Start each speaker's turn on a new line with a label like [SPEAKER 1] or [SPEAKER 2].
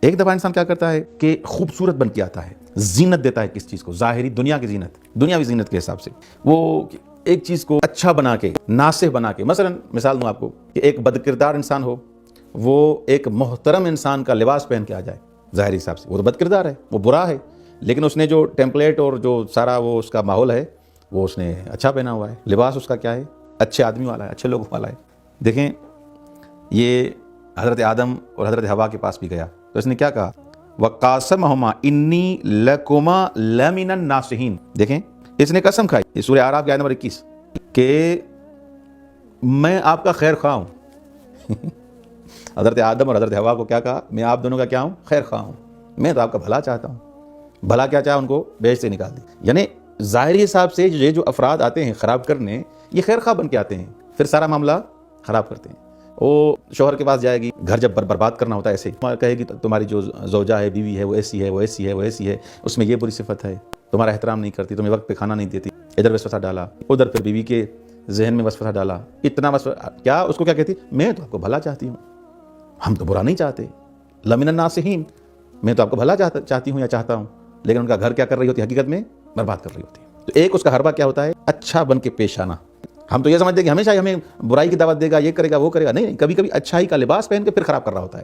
[SPEAKER 1] ایک دفعہ انسان کیا کرتا ہے کہ خوبصورت بن کے آتا ہے، زینت دیتا ہے کس چیز کو، ظاہری دنیا کی زینت، دنیاوی زینت کے حساب سے وہ ایک چیز کو اچھا بنا کے، ناصح بنا کے. مثلا مثال دوں آپ کو کہ ایک بد کردار انسان ہو، وہ ایک محترم انسان کا لباس پہن کے آ جائے، ظاہری حساب سے وہ تو بد کردار ہے، وہ برا ہے، لیکن اس نے جو ٹیمپلیٹ اور جو سارا وہ اس کا ماحول ہے وہ اس نے اچھا پہنا ہوا ہے، لباس اس کا کیا ہے، اچھے آدمی والا ہے، اچھے لوگوں والا ہے. دیکھیں یہ حضرت آدم اور حضرت حوا کے پاس بھی گیا تو اس نے کیا کہا، وَقَاسَمَهُمَا إِنِّي لَكُمَا لَمِنَ النَّاصِحِينَ. دیکھیں اس نے قسم کھائی، یہ سورہ اعراف کی آیت نمبر 21، کہ میں آپ کا خیر خواہ ہوں. حضرت آدم اور حضرت حوا کو کیا کہا، میں آپ دونوں کا کیا ہوں، خیر خواہ ہوں، میں تو آپ کا بھلا چاہتا ہوں. بھلا کیا چاہا، ان کو بیچ سے نکال دی. یعنی ظاہری حساب سے یہ جو افراد آتے ہیں خراب کرنے، یہ خیر خواہ بن کے آتے ہیں، پھر سارا معاملہ خراب کرتے ہیں. وہ شوہر کے پاس جائے گی، گھر جب برباد کرنا ہوتا ہے ایسے کہے گی تمہاری جو زوجہ ہے، بیوی ہے، وہ ایسی ہے، وہ ایسی ہے، وہ ایسی ہے، اس میں یہ بری صفت ہے، تمہارا احترام نہیں کرتی، تمہیں وقت پہ کھانا نہیں دیتی. ادھر وسوسہ ڈالا، ادھر پھر بیوی کے ذہن میں وسوسہ ڈالا، اتنا وسوسہ، کیا اس کو کیا کہتی، میں تو آپ کو بھلا چاہتی ہوں، ہم تو برا نہیں چاہتے، لمن الناصحین، میں تو آپ کو بھلا چاہتی ہوں یا چاہتا ہوں، لیکن ان کا گھر کیا کر رہی ہوتی ہے، حقیقت میں برباد کر رہی ہوتی ہے. تو ایک اس کا حربہ کیا ہوتا ہے، اچھا بن کے پیش آنا. ہم تو یہ سمجھتے ہیں کہ ہمیشہ ہمیں برائی کی دعوت دے گا، یہ کرے گا، وہ کرے گا، نہیں، کبھی کبھی اچھائی کا لباس پہن کے پھر خراب کر رہا ہوتا ہے.